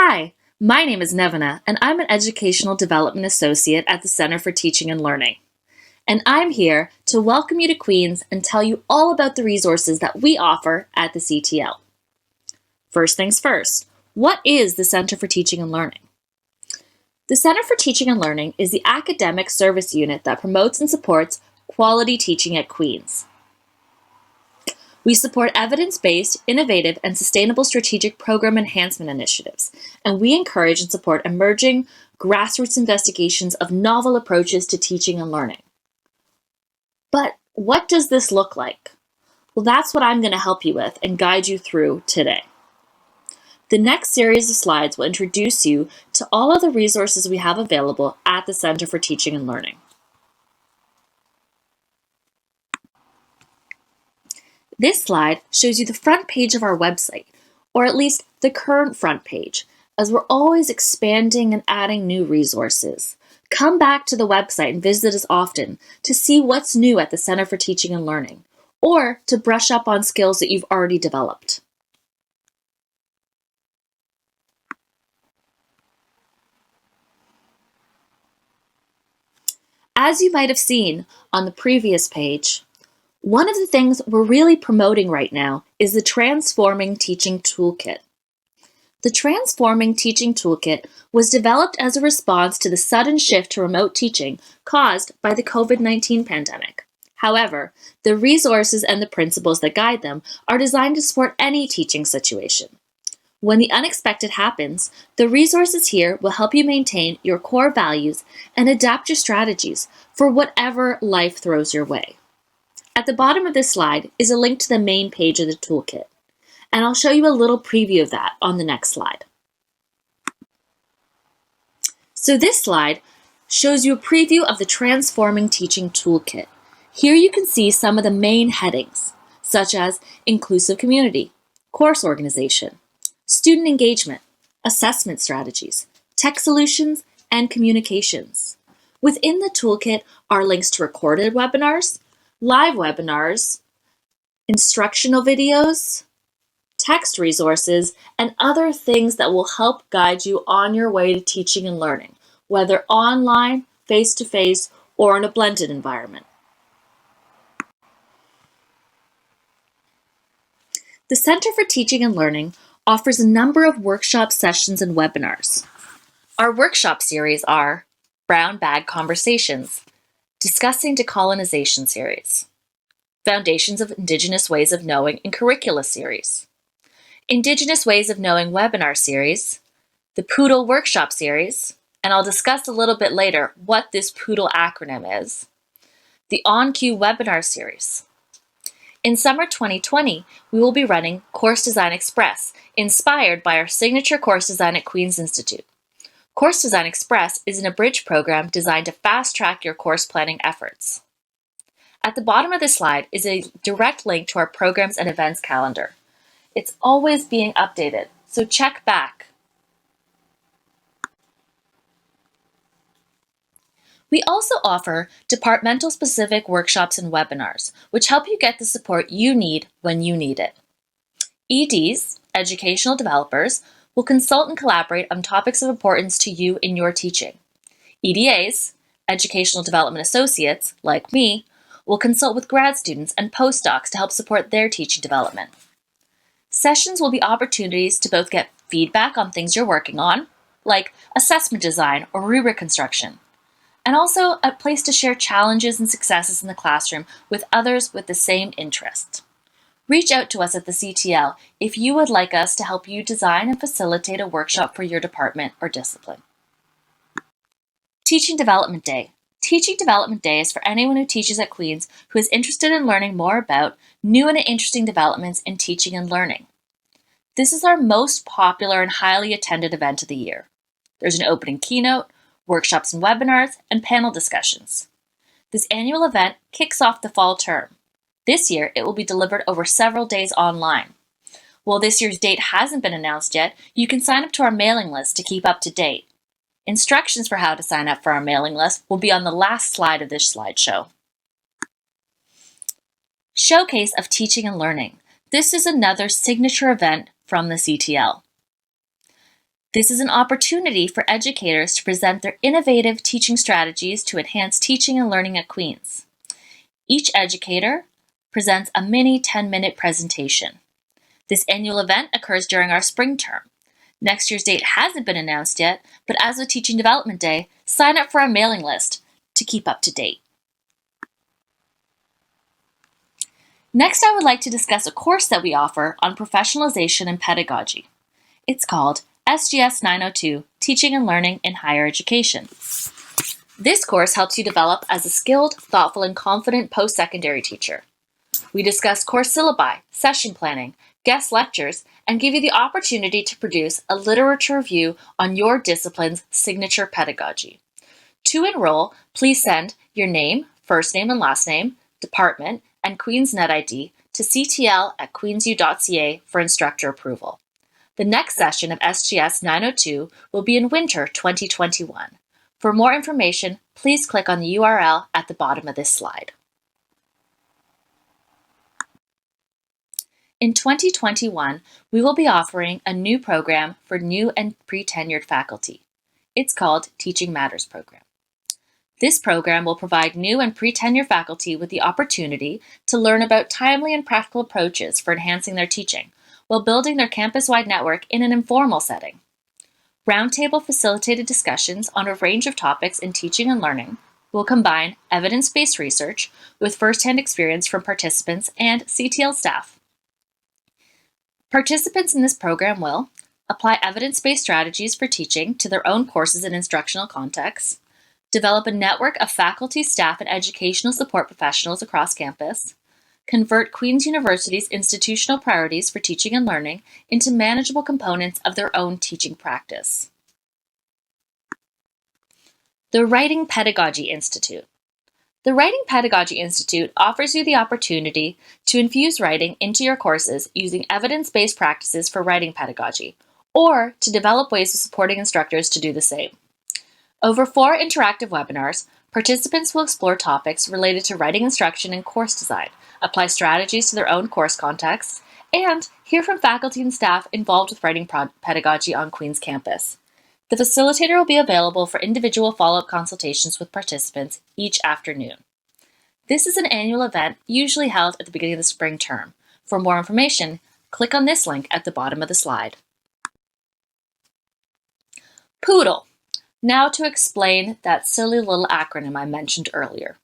Hi, my name is Nevena, and I'm an Educational Development Associate at the Center for Teaching and Learning. And I'm here to welcome you to Queens and tell you all about the resources that we offer at the CTL. First things first, what is the Center for Teaching and Learning? The Center for Teaching and Learning is the academic service unit that promotes and supports quality teaching at Queens. We support evidence-based, innovative, and sustainable strategic program enhancement initiatives, and we encourage and support emerging grassroots investigations of novel approaches to teaching and learning. But what does this look like? Well, that's what I'm going to help you with and guide you through today. The next series of slides will introduce you to all of the resources we have available at the Center for Teaching and Learning. This slide shows you the front page of our website, or at least the current front page, as we're always expanding and adding new resources. Come back to the website and visit us often to see what's new at the Center for Teaching and Learning, or to brush up on skills that you've already developed. As you might have seen on the previous page, one of the things we're really promoting right now is the Transforming Teaching Toolkit. The Transforming Teaching Toolkit was developed as a response to the sudden shift to remote teaching caused by the COVID-19 pandemic. However, the resources and the principles that guide them are designed to support any teaching situation. When the unexpected happens, the resources here will help you maintain your core values and adapt your strategies for whatever life throws your way. At the bottom of this slide is a link to the main page of the toolkit, and I'll show you a little preview of that on the next slide. So this slide shows you a preview of the Transforming Teaching Toolkit. Here you can see some of the main headings, such as inclusive community, course organization, student engagement, assessment strategies, tech solutions, and communications. Within the toolkit are links to recorded webinars, live webinars, instructional videos, text resources, and other things that will help guide you on your way to teaching and learning, whether online, face-to-face, or in a blended environment. The Center for Teaching and Learning offers a number of workshop sessions and webinars. Our workshop series are Brown Bag Conversations, Discussing Decolonization series, Foundations of Indigenous Ways of Knowing in Curricula series, Indigenous Ways of Knowing webinar series, the Poodle Workshop series, and I'll discuss a little bit later what this Poodle acronym is, the On-Cue webinar series. In summer 2020, we will be running Course Design Express, inspired by our signature course design at Queen's Institute. Course Design Express is an abridged program designed to fast-track your course planning efforts. At the bottom of this slide is a direct link to our programs and events calendar. It's always being updated, so check back. We also offer departmental-specific workshops and webinars, which help you get the support you need when you need it. EDs, educational developers, will consult and collaborate on topics of importance to you in your teaching. EDAs, educational development associates, like me, will consult with grad students and postdocs to help support their teaching development. Sessions will be opportunities to both get feedback on things you're working on, like assessment design or rubric construction, and also a place to share challenges and successes in the classroom with others with the same interest. Reach out to us at the CTL if you would like us to help you design and facilitate a workshop for your department or discipline. Teaching Development Day. Teaching Development Day is for anyone who teaches at Queen's who is interested in learning more about new and interesting developments in teaching and learning. This is our most popular and highly attended event of the year. There's an opening keynote, workshops and webinars, and panel discussions. This annual event kicks off the fall term. This year, it will be delivered over several days online. While this year's date hasn't been announced yet, you can sign up to our mailing list to keep up to date. Instructions for how to sign up for our mailing list will be on the last slide of this slideshow. Showcase of Teaching and Learning. This is another signature event from the CTL. This is an opportunity for educators to present their innovative teaching strategies to enhance teaching and learning at Queen's. Each educator presents a mini 10-minute presentation. This annual event occurs during our spring term. Next year's date hasn't been announced yet, but as with Teaching Development Day, sign up for our mailing list to keep up to date. Next, I would like to discuss a course that we offer on professionalization and pedagogy. It's called SGS 902, Teaching and Learning in Higher Education. This course helps you develop as a skilled, thoughtful, and confident post-secondary teacher. We discuss course syllabi, session planning, guest lectures, and give you the opportunity to produce a literature review on your discipline's signature pedagogy. To enroll, please send your name, first name and last name, department, and Queen's Net ID to ctl@queensu.ca for instructor approval. The next session of SGS 902 will be in winter 2021. For more information, please click on the URL at the bottom of this slide. In 2021, we will be offering a new program for new and pre-tenured faculty. It's called Teaching Matters Program. This program will provide new and pre-tenure faculty with the opportunity to learn about timely and practical approaches for enhancing their teaching, while building their campus-wide network in an informal setting. Roundtable facilitated discussions on a range of topics in teaching and learning will combine evidence-based research with first-hand experience from participants and CTL staff. Participants in this program will apply evidence-based strategies for teaching to their own courses and instructional contexts, develop a network of faculty, staff, and educational support professionals across campus, convert Queen's University's institutional priorities for teaching and learning into manageable components of their own teaching practice. The Writing Pedagogy Institute. The Writing Pedagogy Institute offers you the opportunity to infuse writing into your courses using evidence-based practices for writing pedagogy, or to develop ways of supporting instructors to do the same. Over 4 interactive webinars, participants will explore topics related to writing instruction and course design, apply strategies to their own course contexts, and hear from faculty and staff involved with writing pedagogy on Queen's campus. The facilitator will be available for individual follow-up consultations with participants each afternoon. This is an annual event usually held at the beginning of the spring term. For more information, click on this link at the bottom of the slide. Poodle. Now to explain that silly little acronym I mentioned earlier.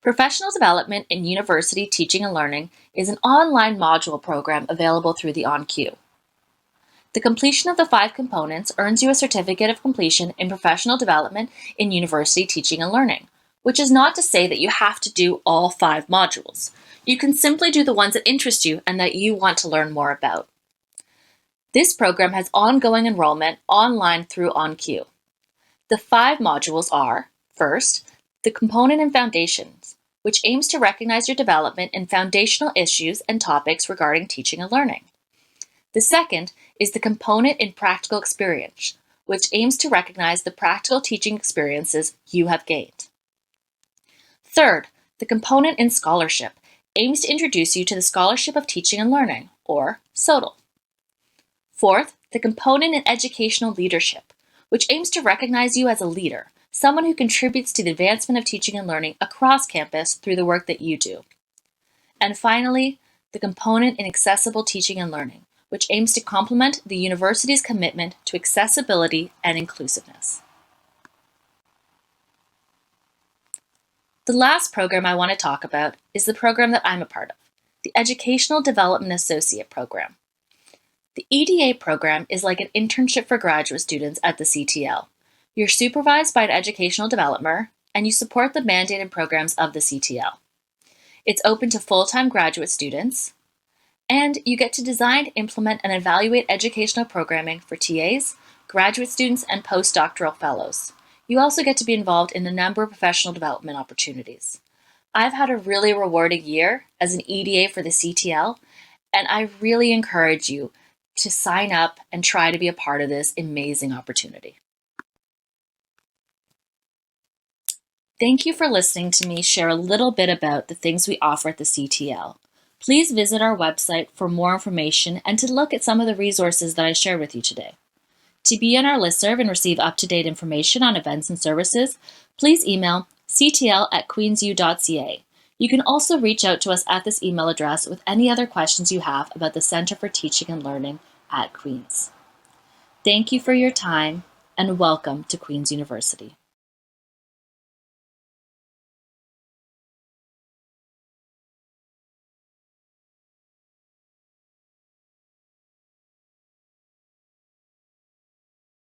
Professional Development in University Teaching and Learning is an online module program available through the OnQ. The completion of the 5 components earns you a certificate of completion in professional development in university teaching and learning, which is not to say that you have to do all 5 modules. You can simply do the ones that interest you and that you want to learn more about. This program has ongoing enrollment online through OnQ. The 5 modules are, first, the Component in Foundations, which aims to recognize your development in foundational issues and topics regarding teaching and learning. The second is the Component in Practical Experience, which aims to recognize the practical teaching experiences you have gained. Third, the Component in Scholarship aims to introduce you to the Scholarship of Teaching and Learning, or SOTL. Fourth, the Component in Educational Leadership, which aims to recognize you as a leader, someone who contributes to the advancement of teaching and learning across campus through the work that you do. And finally, the Component in Accessible Teaching and Learning, which aims to complement the university's commitment to accessibility and inclusiveness. The last program I want to talk about is the program that I'm a part of, the Educational Development Associate Program. The EDA program is like an internship for graduate students at the CTL. You're supervised by an educational developer, and you support the mandated programs of the CTL. It's open to full-time graduate students, and you get to design, implement, and evaluate educational programming for TAs, graduate students, and postdoctoral fellows. You also get to be involved in a number of professional development opportunities. I've had a really rewarding year as an EDA for the CTL, and I really encourage you to sign up and try to be a part of this amazing opportunity. Thank you for listening to me share a little bit about the things we offer at the CTL. Please visit our website for more information and to look at some of the resources that I shared with you today. To be on our listserv and receive up-to-date information on events and services, please email ctl@queensu.ca. You can also reach out to us at this email address with any other questions you have about the Centre for Teaching and Learning at Queen's. Thank you for your time, and welcome to Queen's University.